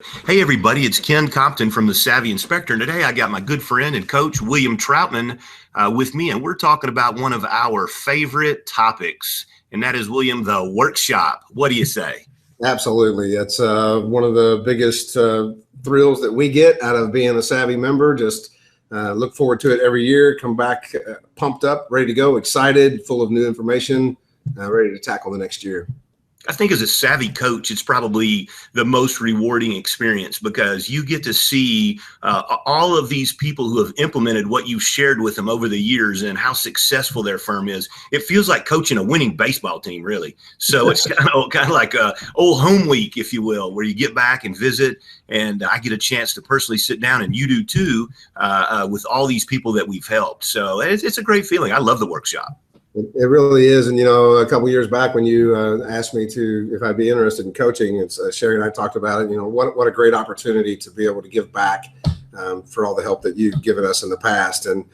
Hey everybody, it's Ken Compton from the Savvy Inspector, and today I got my good friend and coach William Troutman with me, and we're talking about one of our favorite topics, and that is, William, the workshop. What do you say? Absolutely. It's one of the biggest thrills that we get out of being a Savvy member. Just look forward to it every year, come back pumped up, ready to go, excited, full of new information, ready to tackle the next year. I think as a savvy coach, it's probably the most rewarding experience because you get to see all of these people who have implemented what you've shared with them over the years and how successful their firm is. It feels like coaching a winning baseball team, really. So it's kind of like a old home week, if you will, where you get back and visit, and I get a chance to personally sit down, and you do too, with all these people that we've helped. So it's a great feeling. I love the workshop. It really is. And, a couple of years back when you asked me if I'd be interested in coaching, it's Sherry and I talked about it, what a great opportunity to be able to give back for all the help that you've given us in the past. And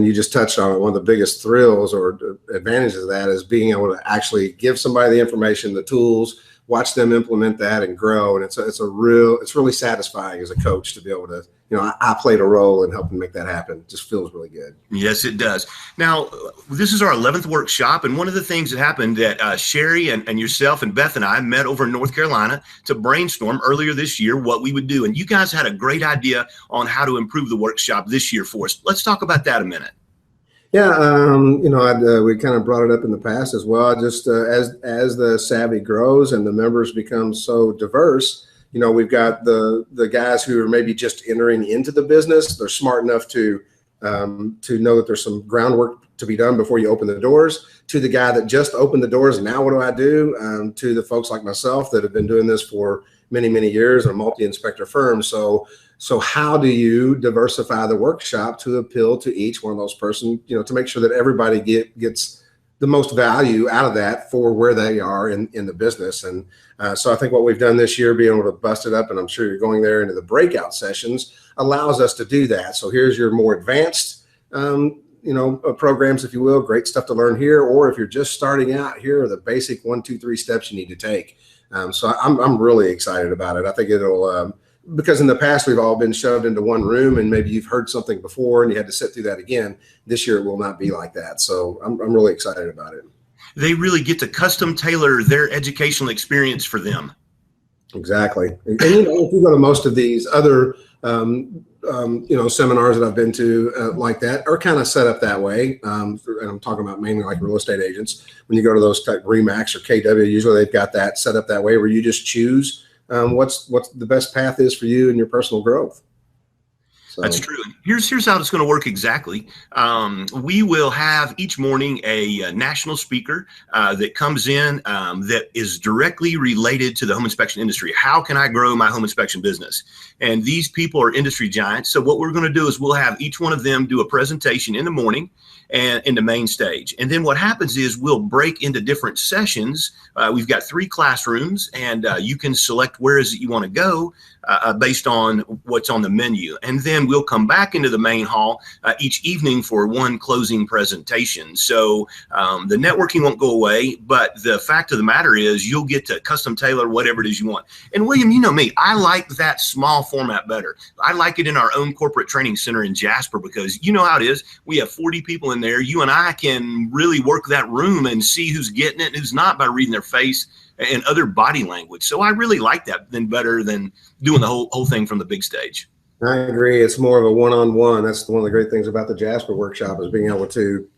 you just touched on it. One of the biggest thrills or advantages of that is being able to actually give somebody the information, the tools, watch them implement that and grow. And it's really satisfying as a coach to be able to, I played a role in helping make that happen. It just feels really good. Yes, it does. Now, this is our 11th workshop. And one of the things that happened that Sherry and yourself and Beth and I met over in North Carolina to brainstorm earlier this year what we would do. And you guys had a great idea on how to improve the workshop this year for us. Let's talk about that a minute. Yeah, we kind of brought it up in the past as well. Just as the Savvy grows and the members become so diverse, we've got the guys who are maybe just entering into the business. They're smart enough to know that there's some groundwork to be done before you open the doors. To the guy that just opened the doors and now what do I do? To the folks like myself that have been doing this for many, many years, a multi-inspector firm. So how do you diversify the workshop to appeal to each one of those persons, to make sure that everybody gets the most value out of that for where they are in the business. And so I think what we've done this year, being able to bust it up, and I'm sure you're going there into the breakout sessions, allows us to do that. So here's your more advanced, programs, if you will, great stuff to learn here. Or if you're just starting out, here are the basic 1, 2, 3 steps you need to take. So I'm really excited about it. I think it'll, because in the past we've all been shoved into one room and maybe you've heard something before and you had to sit through that again. This year it will not be like that. So I'm really excited about it. They really get to custom tailor their educational experience for them. Exactly. And if you go to most of these other seminars that I've been to like that are kind of set up that way. And I'm talking about mainly like real estate agents. When you go to those type RE/MAX or KW, usually they've got that set up that way where you just choose what's the best path is for you and your personal growth. So. That's true. Here's how it's going to work exactly. We will have each morning a national speaker that comes in that is directly related to the home inspection industry. How can I grow my home inspection business? And these people are industry giants. So what we're going to do is we'll have each one of them do a presentation in the morning and in the main stage. And then what happens is we'll break into different sessions. We've got 3 classrooms, and you can select where is it you want to go based on what's on the menu. And then we'll come back into the main hall each evening for one closing presentation. So the networking won't go away, but the fact of the matter is you'll get to custom tailor whatever it is you want. And William, you know me, I like that small format better. I like it in our own corporate training center in Jasper because you know how it is. We have 40 people in there. You and I can really work that room and see who's getting it and who's not by reading their face and other body language. So I really like that better than doing the whole thing from the big stage. I agree. It's more of a one-on-one. That's one of the great things about the Jasper workshop is being able to,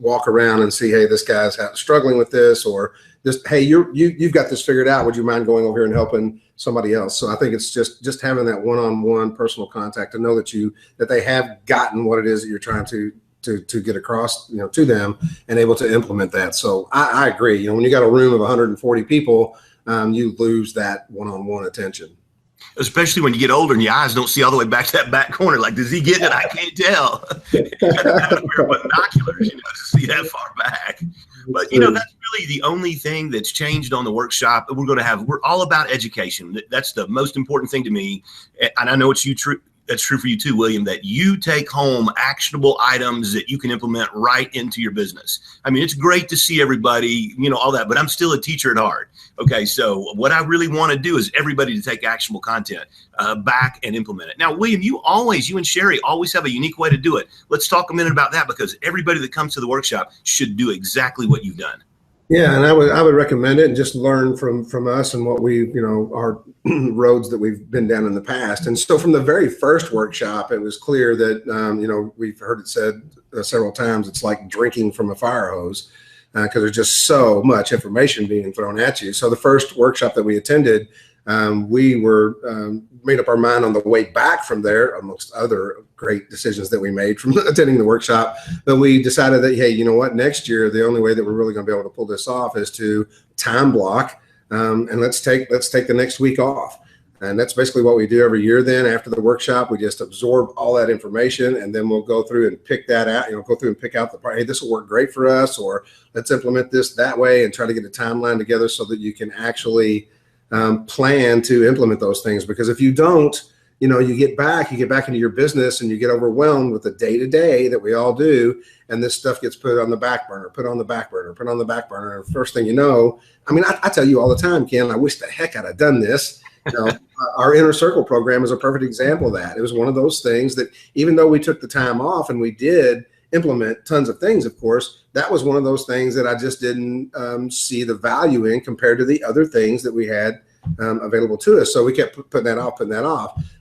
walk around and see, hey, this guy's struggling with this, or just, hey, you've got this figured out. Would you mind going over here and helping somebody else? So I think it's just having that one-on-one personal contact to know that they have gotten what it is that you're trying to get across, to them and able to implement that. So I agree. When you got a room of 140 people, you lose that one-on-one attention. Especially when you get older and your eyes don't see all the way back to that back corner. Like, does he get it? I can't tell. You gotta wear binoculars, to see that far back. But, that's really the only thing that's changed on the workshop. We're all about education. That's the most important thing to me. And I know it's that's true for you too, William, that you take home actionable items that you can implement right into your business. I mean, it's great to see everybody, all that, but I'm still a teacher at heart. Okay, so what I really want to do is everybody to take actionable content back and implement it. Now, William, you and Sherry always have a unique way to do it. Let's talk a minute about that, because everybody that comes to the workshop should do exactly what you've done. Yeah, and I would recommend it and just learn from us and what we, our roads that we've been down in the past. And so from the very first workshop, it was clear that, we've heard it said several times, it's like drinking from a fire hose, because there's just so much information being thrown at you. So the first workshop that we attended, we were made up our mind on the way back from there, amongst other great decisions that we made from attending the workshop. But we decided that, hey, you know what, next year, the only way that we're really going to be able to pull this off is to time block, and let's take the next week off. And that's basically what we do every year. Then after the workshop, we just absorb all that information, and then we'll go through and pick that out, go through and pick out the part, hey, this will work great for us, or let's implement this that way, and try to get a timeline together so that you can actually plan to implement those things. Because if you don't, you get back into your business and you get overwhelmed with the day-to-day that we all do. And this stuff gets put on the back burner. And first thing you know, I tell you all the time, Ken, I wish the heck I'd have done this. Our Inner Circle program is a perfect example of that. It was one of those things that, even though we took the time off and we did implement tons of things, of course, that was one of those things that I just didn't see the value in compared to the other things that we had available to us. So we kept putting that off.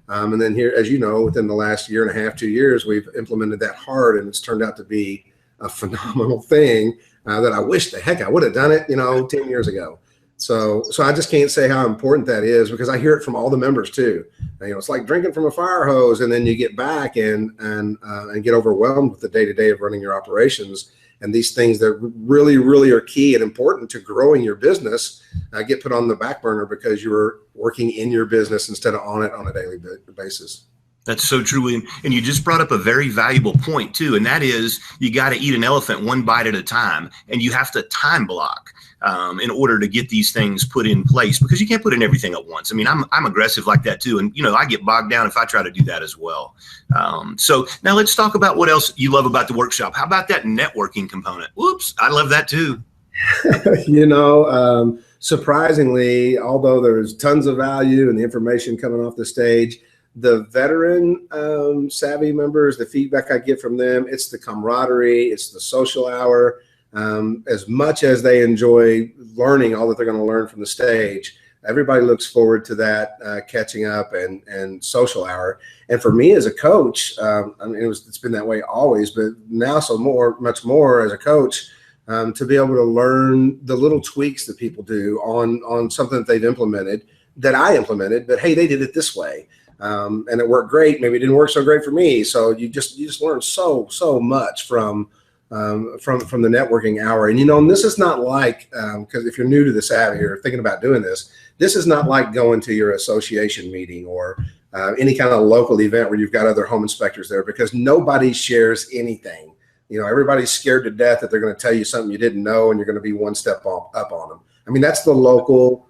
And then here, as you know, within the last year and a half, 2 years, we've implemented that hard, and it's turned out to be a phenomenal thing that I wish the heck I would have done it, 10 years ago. So I just can't say how important that is, because I hear it from all the members too. It's like drinking from a fire hose, and then you get back and get overwhelmed with the day-to-day of running your operations. And these things that really, really are key and important to growing your business get put on the back burner because you're working in your business instead of on it on a daily basis. That's so true, William. And you just brought up a very valuable point too, and that is you got to eat an elephant one bite at a time, and you have to time block in order to get these things put in place, because you can't put in everything at once. I'm aggressive like that too, and I get bogged down if I try to do that as well. So now let's talk about what else you love about the workshop. How about that networking component? Whoops, I love that too. Surprisingly, although there's tons of value and the information coming off the stage, the veteran savvy members, the feedback I get from them, it's the camaraderie, it's the social hour. As much as they enjoy learning all that they're going to learn from the stage, everybody looks forward to that catching up and social hour. And for me as a coach, it's been that way always, but now much more as a coach, to be able to learn the little tweaks that people do on something that they've implemented, that I implemented, but hey, they did it this way. And it worked great. Maybe it didn't work so great for me. So you just learn so much from the networking hour. And and this is not like, because if you're new to the Savvy or thinking about doing this is not like going to your association meeting or any kind of local event where you've got other home inspectors there, because nobody shares anything. Everybody's scared to death that they're going to tell you something you didn't know, and you're going to be one step up on them. That's the local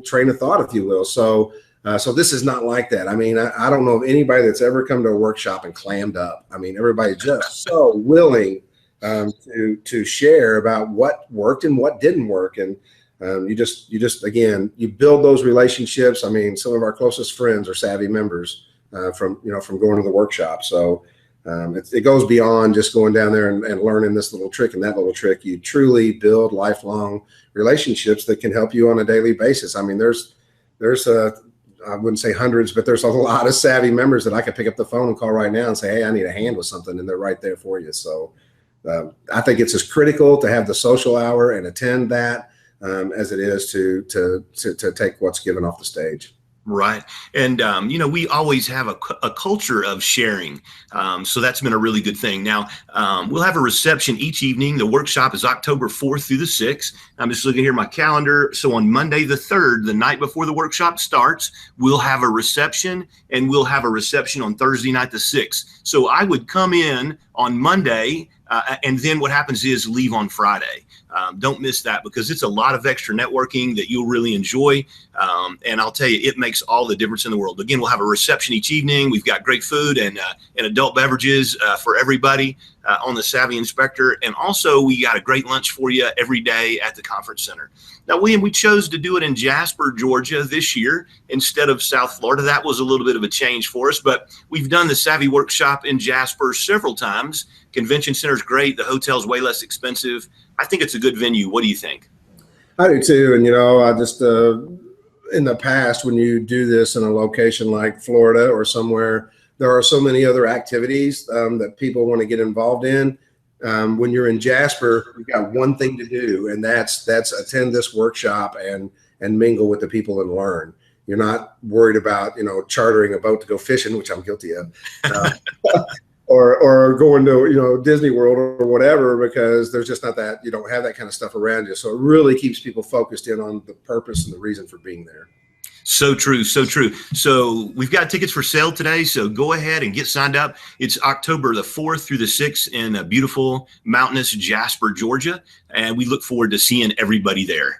train of thought, if you will. So this is not like that. I don't know of anybody that's ever come to a workshop and clammed up. Everybody's just so willing to share about what worked and what didn't work. And you just again, you build those relationships. Some of our closest friends are Savvy members from going to the workshop. So it goes beyond just going down there and learning this little trick and that little trick. You truly build lifelong relationships that can help you on a daily basis. There's I wouldn't say hundreds, but there's a lot of Savvy members that I could pick up the phone and call right now and say, hey, I need a hand with something, and they're right there for you. So I think it's as critical to have the social hour and attend that as it is to take what's given off the stage. Right. And, we always have a culture of sharing. So that's been a really good thing. Now, we'll have a reception each evening. The workshop is October 4th through the 6th. I'm just looking here at my calendar. So on Monday, the 3rd, the night before the workshop starts, we'll have a reception, and we'll have a reception on Thursday night, the 6th. So I would come in on Monday, and then what happens is leave on Friday. Don't miss that, because it's a lot of extra networking that you'll really enjoy. And I'll tell you, it makes all the difference in the world. Again, we'll have a reception each evening. We've got great food and adult beverages for everybody on the Savvy Inspector. And also, we got a great lunch for you every day at the conference center. Now, William, we chose to do it in Jasper, Georgia this year instead of South Florida. That was a little bit of a change for us, but we've done the Savvy Workshop in Jasper several times. Convention center's great. The hotel's way less expensive. I think it's a good venue. What do you think? I do too. And, I just, in the past, when you do this in a location like Florida or somewhere, there are so many other activities that people want to get involved in. When you're in Jasper, you've got one thing to do, and that's attend this workshop and mingle with the people and learn. You're not worried about, chartering a boat to go fishing, which I'm guilty of, or going to, Disney World or whatever, because there's just not that, you don't have that kind of stuff around you. So it really keeps people focused in on the purpose and the reason for being there. So true. So true. So we've got tickets for sale today. So go ahead and get signed up. It's October the 4th through the 6th in beautiful, mountainous Jasper, Georgia. And we look forward to seeing everybody there.